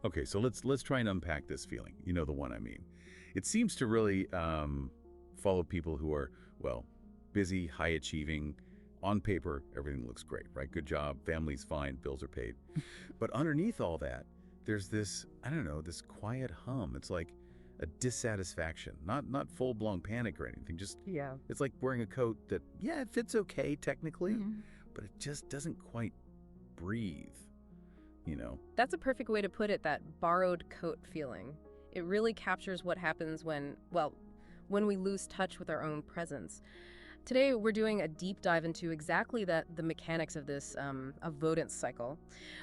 Okay, so let's try and unpack this feeling. You know the one I mean. It seems to really follow people who are, well, busy, high achieving. On paper, everything looks great, right? Good job, family's fine, bills are paid. But underneath all that, there's this, I don't know, this quiet hum. It's like a dissatisfaction, not full-blown panic or anything. Just Yeah. it's like wearing a coat that, yeah, it fits okay technically, Mhm. but it just doesn't quite breathe, you know? That's a perfect way to put it, that borrowed coat feeling. It really captures what happens when, well, when we lose touch with our own presence. Today, we're doing a deep dive into exactly that, the mechanics of this avoidance cycle.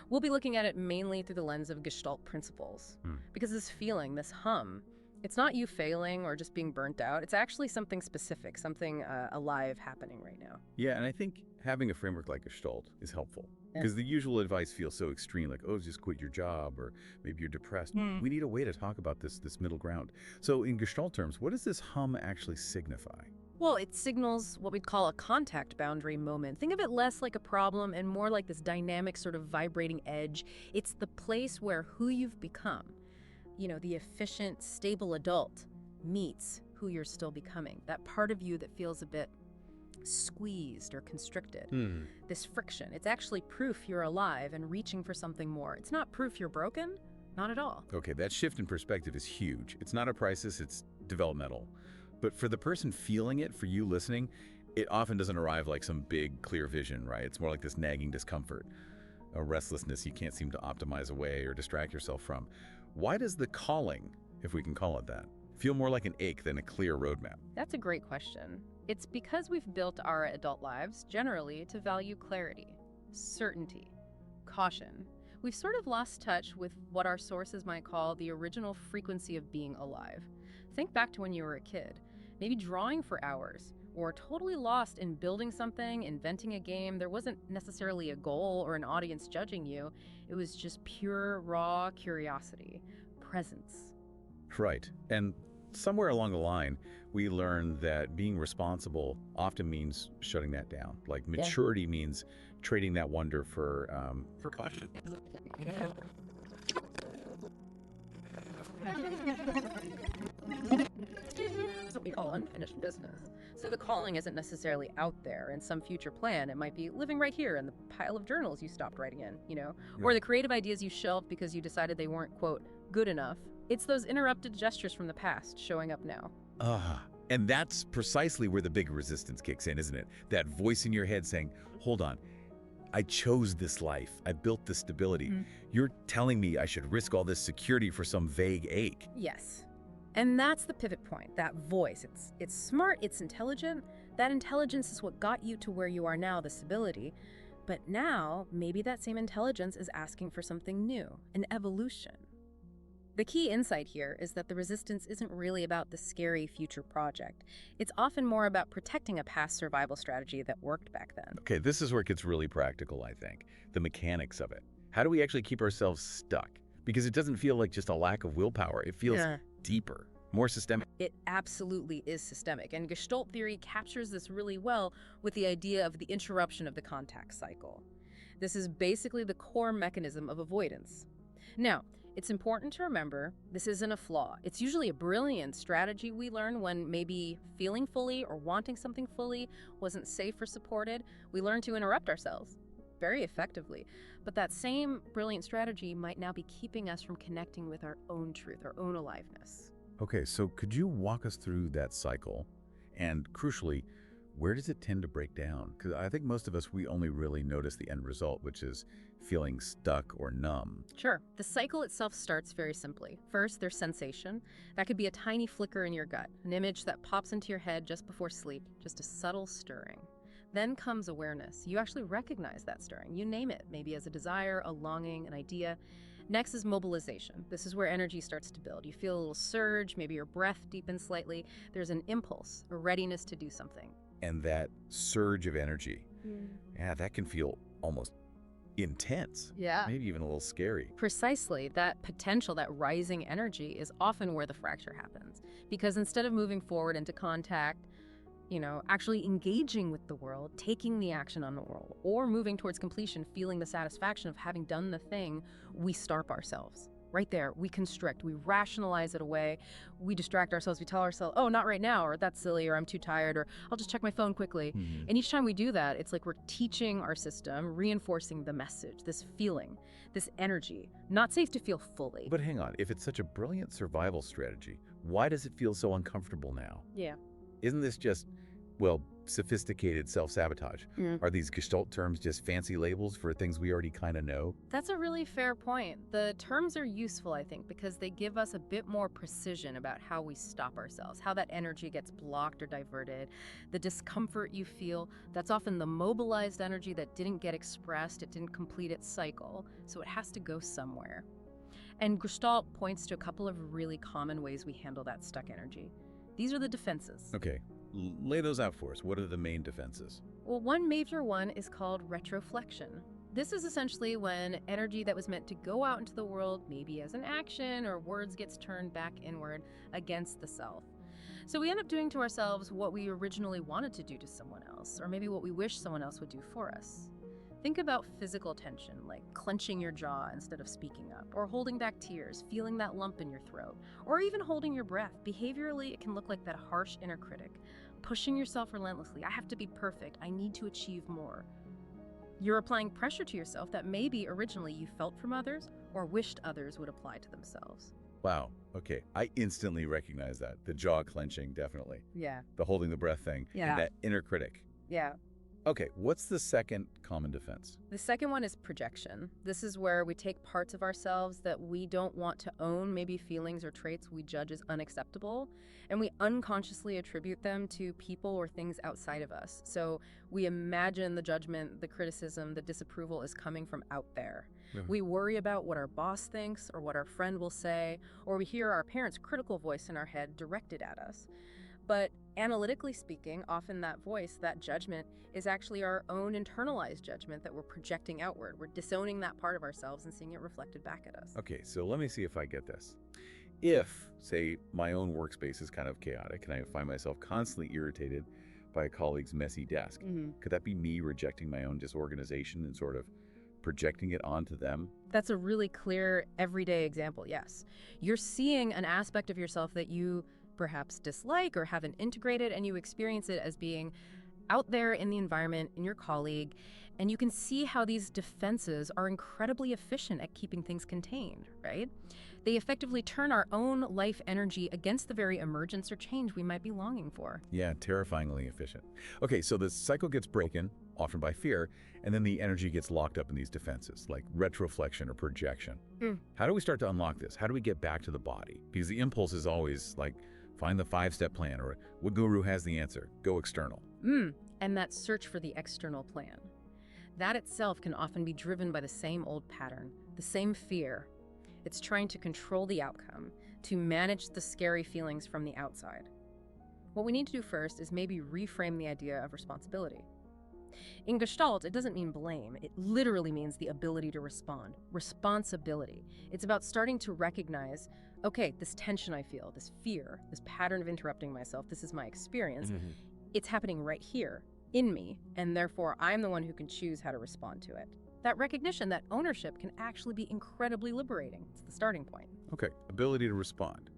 We'll be looking at it mainly through the lens of Gestalt principles. Hmm. Because this feeling, this hum, it's not you failing or just being burnt out. It's actually something specific, something alive happening right now. Yeah, and I think having a framework like Gestalt is helpful. Yeah. Because the usual advice feels so extreme, like, oh, just quit your job, or maybe you're depressed. We need a way to talk about this middle ground. So in Gestalt terms, what does this hum actually signify? Well, it signals what we'd call a contact boundary moment. Think of it less like a problem and more like this dynamic sort of vibrating edge. It's the place where who you've become, the efficient, stable adult, meets who you're still becoming. That part of you that feels a bit squeezed or constricted. This friction, it's actually proof you're alive and reaching for something more. It's not proof you're broken, not at all. Okay, that shift in perspective is huge. It's not a crisis, it's developmental. But for the person feeling it, for you listening, it often doesn't arrive like some big, clear vision, right? It's more like this nagging discomfort, a restlessness you can't seem to optimize away or distract yourself from. Why does the calling, if we can call it that, feel more like an ache than a clear roadmap? That's a great question. It's because we've built our adult lives generally to value clarity, certainty, caution. We've sort of lost touch with what our sources might call the original frequency of being alive. Think back to when you were a kid, maybe drawing for hours, or totally lost in building something, inventing a game. There wasn't necessarily a goal or an audience judging you. It was just pure, raw curiosity, presence. Right. And somewhere along the line, we learned that being responsible often means shutting that down. Like maturity means trading that wonder for caution. That's what we call unfinished business. So the calling isn't necessarily out there in some future plan. It might be living right here in the pile of journals you stopped writing in, or the creative ideas you shelved because you decided they weren't, quote, good enough. It's those interrupted gestures from the past showing up now. And that's precisely where the big resistance kicks in, isn't it? That voice in your head saying, hold on, I chose this life. I built this stability. You're telling me I should risk all this security for some vague ache. Yes. And that's the pivot point, that voice. It's smart, it's intelligent. That intelligence is what got you to where you are now, the stability. But now, maybe that same intelligence is asking for something new, an evolution. The key insight here is that the resistance isn't really about the scary future project. It's often more about protecting a past survival strategy that worked back then. Okay, this is where it gets really practical, I think. The mechanics of it. How do we actually keep ourselves stuck? Because it doesn't feel like just a lack of willpower. It feels deeper, more systemic. It absolutely is systemic, and Gestalt theory captures this really well with the idea of the interruption of the contact cycle. This is basically the core mechanism of avoidance. Now, it's important to remember this isn't a flaw. It's usually a brilliant strategy we learn when maybe feeling fully or wanting something fully wasn't safe or supported. We learn to interrupt ourselves very effectively. But that same brilliant strategy might now be keeping us from connecting with our own truth, our own aliveness. Okay, so could you walk us through that cycle? And crucially, where does it tend to break down? Because I think most of us, we only really notice the end result, which is feeling stuck or numb. Sure. The cycle itself starts very simply. First, there's sensation. That could be a tiny flicker in your gut, an image that pops into your head just before sleep, just a subtle stirring. Then comes awareness. You actually recognize that stirring. You name it, maybe as a desire, a longing, an idea. Next is mobilization. This is where energy starts to build. You feel a little surge, maybe your breath deepens slightly. There's an impulse, a readiness to do something. And that surge of energy, that can feel almost intense. Yeah. Maybe even a little scary. Precisely. That potential, that rising energy is often where the fracture happens. Because instead of moving forward into contact, actually engaging with the world, taking the action on the world, or moving towards completion, feeling the satisfaction of having done the thing, we starve ourselves. right there. We constrict, we rationalize it away, we distract ourselves, we tell ourselves, oh, not right now, or that's silly, or I'm too tired, or I'll just check my phone quickly. Hmm. And each time we do that, it's like we're teaching our system, reinforcing the message, this feeling, this energy, not safe to feel fully. But hang on, if it's such a brilliant survival strategy, why does it feel so uncomfortable now? Yeah. Isn't this just, well, sophisticated self-sabotage? Are these Gestalt terms just fancy labels for things we already kind of know? That's a really fair point. The terms are useful, I think, because they give us a bit more precision about how we stop ourselves, how that energy gets blocked or diverted. The discomfort you feel, that's often the mobilized energy that didn't get expressed, it didn't complete its cycle, so it has to go somewhere. And Gestalt points to a couple of really common ways we handle that stuck energy. These are the defenses. Okay, lay those out for us. What are the main defenses? Well, one major one is called retroflexion. This is essentially when energy that was meant to go out into the world, maybe as an action or words, gets turned back inward against the self. So we end up doing to ourselves what we originally wanted to do to someone else, or maybe what we wish someone else would do for us. Think about physical tension, like clenching your jaw instead of speaking up, or holding back tears, feeling that lump in your throat, or even holding your breath. Behaviorally, it can look like that harsh inner critic, pushing yourself relentlessly. I have to be perfect. I need to achieve more. You're applying pressure to yourself that maybe originally you felt from others or wished others would apply to themselves. Wow, okay. I instantly recognize that. The jaw clenching, definitely. Yeah. The holding the breath thing. Yeah. And that inner critic. Yeah. Okay, what's the second common defense? The second one is projection. This is where we take parts of ourselves that we don't want to own, maybe feelings or traits we judge as unacceptable, and we unconsciously attribute them to people or things outside of us. So we imagine the judgment, the criticism, the disapproval is coming from out there. We worry about what our boss thinks or what our friend will say, or we hear our parents' critical voice in our head directed at us. But analytically speaking, often that voice, that judgment, is actually our own internalized judgment that we're projecting outward. We're disowning that part of ourselves and seeing it reflected back at us. Okay, so let me see if I get this. If, say, my own workspace is kind of chaotic and I find myself constantly irritated by a colleague's messy desk, could that be me rejecting my own disorganization and sort of projecting it onto them? That's a really clear, everyday example, yes. You're seeing an aspect of yourself that you perhaps dislike or haven't integrated, and you experience it as being out there in the environment, in your colleague, and you can see how these defenses are incredibly efficient at keeping things contained, right? They effectively turn our own life energy against the very emergence or change we might be longing for. Yeah, terrifyingly efficient. Okay, so the cycle gets broken, often by fear, and then the energy gets locked up in these defenses, like retroflexion or projection. How do we start to unlock this? How do we get back to the body? Because the impulse is always like, find the 5-step plan, or what guru has the answer? Go external. And that search for the external plan. That itself can often be driven by the same old pattern, the same fear. It's trying to control the outcome, to manage the scary feelings from the outside. What we need to do first is maybe reframe the idea of responsibility. In Gestalt, it doesn't mean blame. It literally means the ability to respond. Responsibility. It's about starting to recognize, okay, this tension I feel, this fear, this pattern of interrupting myself, this is my experience. It's happening right here, in me, and therefore I'm the one who can choose how to respond to it. That recognition, that ownership can actually be incredibly liberating. It's the starting point. Okay, ability to respond.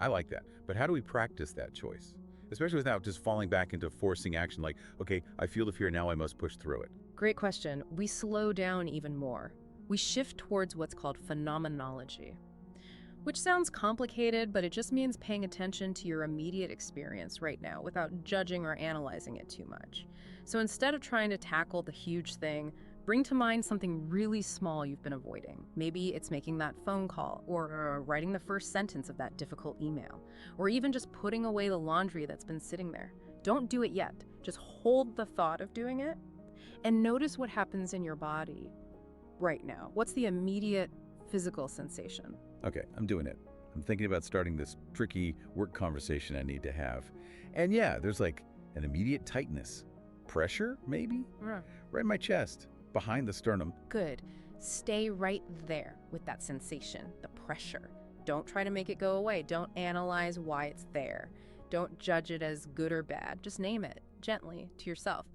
I like that. But how do we practice that choice? Especially without just falling back into forcing action like, okay, I feel the fear, now I must push through it. Great question. We slow down even more. We shift towards what's called phenomenology, which sounds complicated, but it just means paying attention to your immediate experience right now without judging or analyzing it too much. So instead of trying to tackle the huge thing, bring to mind something really small you've been avoiding. Maybe it's making that phone call, or writing the first sentence of that difficult email, or even just putting away the laundry that's been sitting there. Don't do it yet. Just hold the thought of doing it and notice what happens in your body right now. What's the immediate physical sensation? Okay, I'm doing it. I'm thinking about starting this tricky work conversation I need to have. And yeah, there's like an immediate tightness. Pressure, maybe? Right in my chest, behind the sternum. Good. Stay right there with that sensation, the pressure. Don't try to make it go away. Don't analyze why it's there. Don't judge it as good or bad. Just name it gently to yourself.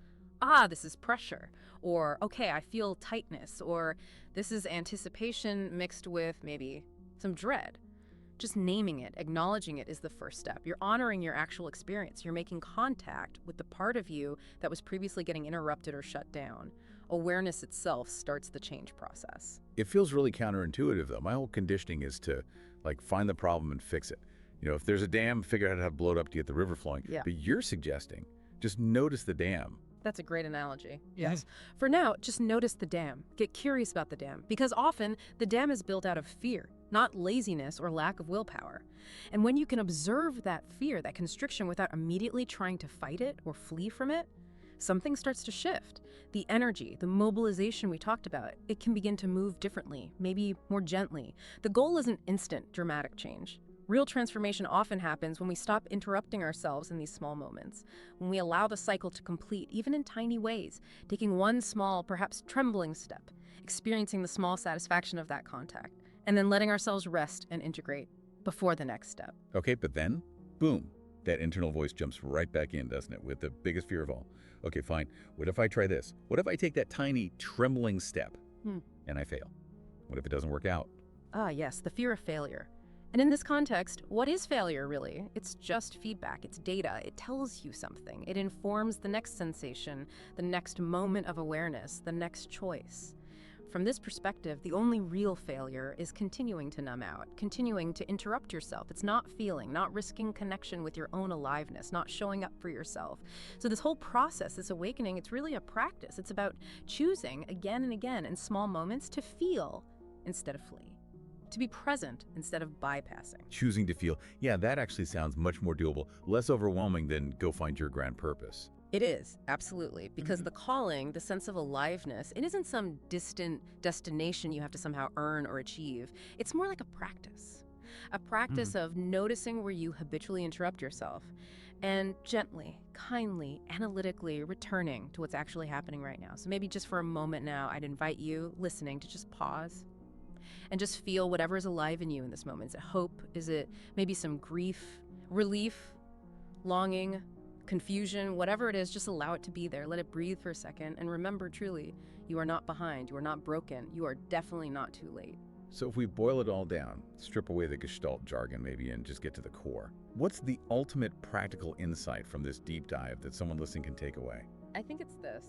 Ah, this is pressure. Or, okay, I feel tightness. Or this is anticipation mixed with maybe some dread. Just naming it, acknowledging it is the first step. You're honoring your actual experience. You're making contact with the part of you that was previously getting interrupted or shut down. Awareness itself starts the change process. It feels really counterintuitive, though. My whole conditioning is to, like, find the problem and fix it. If there's a dam, figure out how to blow it up to get the river flowing. Yeah. But you're suggesting just notice the dam. That's a great analogy. Yes. For now, just notice the dam. Get curious about the dam, because often the dam is built out of fear, not laziness or lack of willpower. And when you can observe that fear, that constriction, without immediately trying to fight it or flee from it, something starts to shift. The energy, the mobilization we talked about, it can begin to move differently, maybe more gently. The goal isn't instant, dramatic change. Real transformation often happens when we stop interrupting ourselves in these small moments, when we allow the cycle to complete, even in tiny ways, taking one small, perhaps trembling step, experiencing the small satisfaction of that contact, and then letting ourselves rest and integrate before the next step. Okay, but then, boom, that internal voice jumps right back in, doesn't it, with the biggest fear of all. Okay, fine. What if I try this? What if I take that tiny, trembling step and I fail? What if it doesn't work out? Ah, yes, the fear of failure. And in this context, what is failure really? It's just feedback, it's data, it tells you something. It informs the next sensation, the next moment of awareness, the next choice. From this perspective, the only real failure is continuing to numb out, continuing to interrupt yourself. It's not feeling, not risking connection with your own aliveness, not showing up for yourself. So this whole process, this awakening, it's really a practice. It's about choosing again and again in small moments to feel instead of flee. To be present instead of bypassing. Choosing to feel, yeah, that actually sounds much more doable, less overwhelming than go find your grand purpose. It is, absolutely, because the calling, the sense of aliveness, it isn't some distant destination you have to somehow earn or achieve. It's more like a practice of noticing where you habitually interrupt yourself and gently, kindly, analytically returning to what's actually happening right now. So maybe just for a moment now, I'd invite you listening to just pause and just feel whatever is alive in you in this moment. Is it hope? Is it maybe some grief, relief, longing, confusion? Whatever it is, just allow it to be there. Let it breathe for a second. And remember, truly, you are not behind. You are not broken. You are definitely not too late. So if we boil it all down, strip away the Gestalt jargon maybe and just get to the core, what's the ultimate practical insight from this deep dive that someone listening can take away? I think it's this.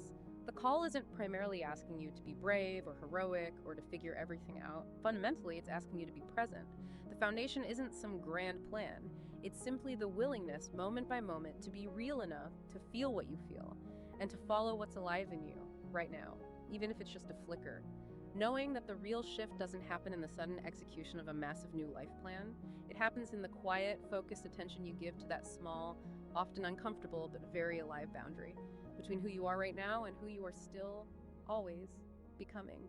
The call isn't primarily asking you to be brave or heroic or to figure everything out. Fundamentally, it's asking you to be present. The foundation isn't some grand plan. It's simply the willingness, moment by moment, to be real enough to feel what you feel and to follow what's alive in you right now, even if it's just a flicker. Knowing that the real shift doesn't happen in the sudden execution of a massive new life plan. It happens in the quiet, focused attention you give to that small, often uncomfortable, but very alive boundary between who you are right now and who you are still always becoming.